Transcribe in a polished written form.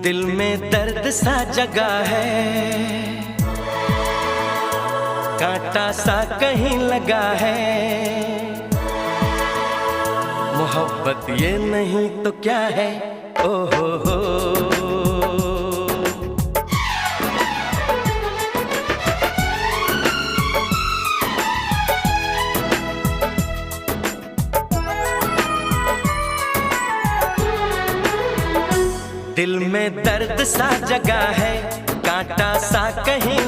दिल में दर्द सा जगा है, कांटा सा कहीं लगा है। मोहब्बत ये नहीं तो क्या है? ओ हो। दिल में दर्द सा जगा है, कांटा सा कहीं